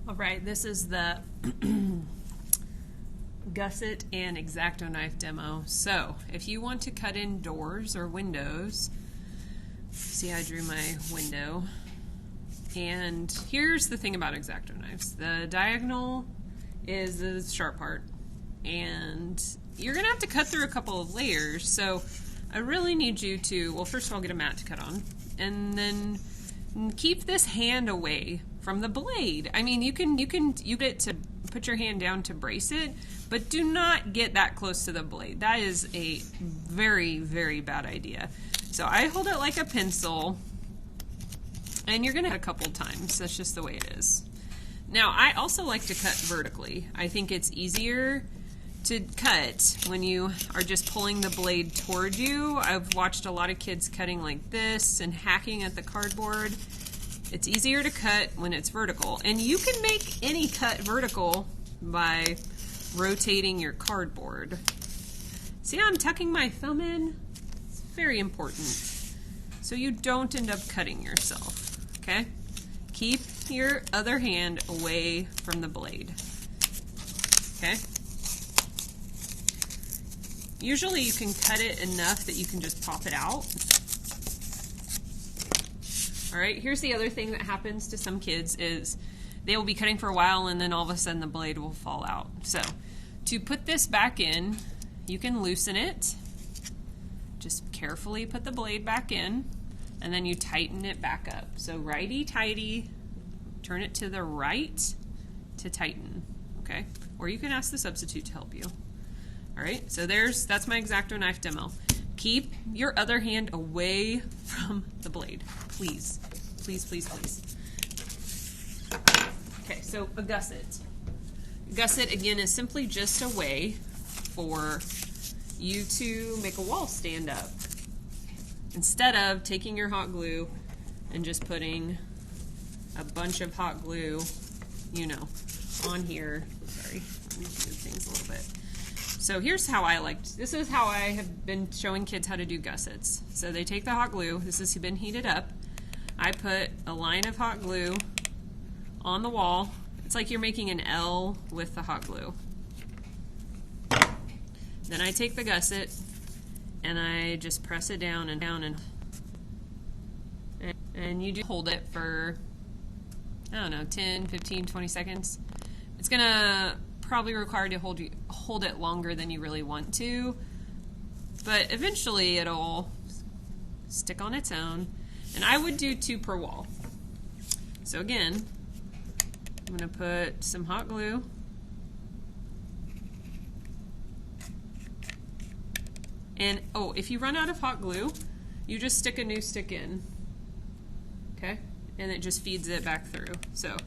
All right, this is the gusset and X-Acto knife demo. So if you want to cut in doors or windows, see, I drew my window. And here's the thing about X-Acto knives. The diagonal is the sharp part, and you're gonna have to cut through a couple of layers. So I really need you to, well, first of all, get a mat to cut on, and then keep this hand away from the blade. I mean, you get to put your hand down to brace it, but do not get that close to the blade. That is a very, very bad idea. So I hold it like a pencil, and you're gonna cut a couple times. That's just the way it is. Now, I also like to cut vertically. I think it's easier to cut when you are just pulling the blade toward you. I've watched a lot of kids cutting like this and hacking at the cardboard. It's easier to cut when it's vertical. And you can make any cut vertical by rotating your cardboard. See how I'm tucking my thumb in? It's very important. So you don't end up cutting yourself, okay? Keep your other hand away from the blade, okay? Usually you can cut it enough that you can just pop it out. All right, here's the other thing that happens to some kids is they will be cutting for a while and then all of a sudden the blade will fall out. So to put this back in, you can loosen it. Just carefully put the blade back in, and then you tighten it back up. So righty-tighty, turn it to the right to tighten, okay? Or you can ask the substitute to help you. All right, so that's my X-Acto knife demo. Keep your other hand away from the blade, please. Please, please, please. Okay, so a gusset. Gusset, again, is simply just a way for you to make a wall stand up. Instead of taking your hot glue and just putting a bunch of hot glue, you know, on here. Sorry, let me move things a little bit. So here's how this is how I have been showing kids how to do gussets. So they take the hot glue, this has been heated up. I put a line of hot glue on the wall. It's like you're making an L with the hot glue. Then I take the gusset and I just press it down and down, and you do hold it for, I don't know, 10, 15, 20 seconds. It's gonna probably require you to hold it longer than you really want to, but eventually it'll stick on its own. And I would do 2 per wall. So again, I'm gonna put some hot glue. And oh, if you run out of hot glue, you just stick a new stick in, okay? And it just feeds it back through. So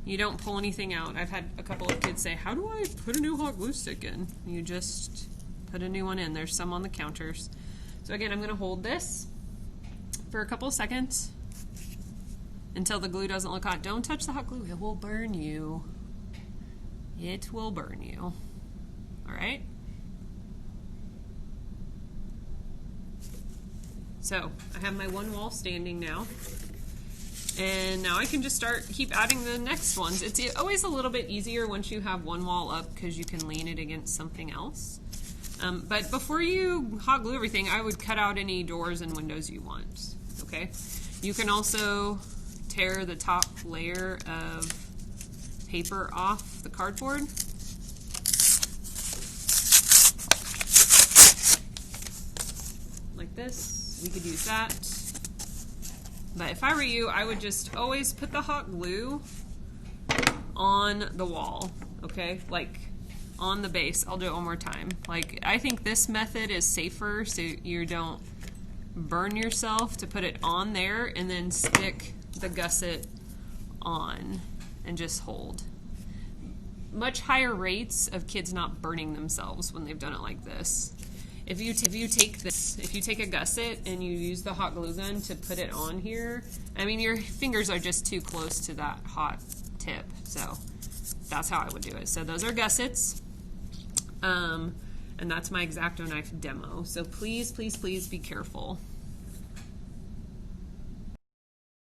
you don't pull anything out. I've had a couple of kids say, how do I put a new hot glue stick in? You just put a new one in. There's some on the counters. So again, I'm gonna hold this for a couple of seconds until the glue doesn't look hot. Don't touch the hot glue, it will burn you. It will burn you, all right? So I have my one wall standing now. And now I can just keep adding the next ones. It's always a little bit easier once you have one wall up because you can lean it against something else. But before you hot glue everything, I would cut out any doors and windows you want, okay? You can also tear the top layer of paper off the cardboard. Like this, we could use that. But if I were you, I would just always put the hot glue on the wall, okay? Like on the base. I'll do it one more time. Like, I think this method is safer so you don't burn yourself, to put it on there and then stick the gusset on and just hold. Much higher rates of kids not burning themselves when they've done it like this. If you take a gusset and you use the hot glue gun to put it on here, I mean, your fingers are just too close to that hot tip. So that's how I would do it. So those are gussets, and that's my X-Acto knife demo. So please, please, please be careful.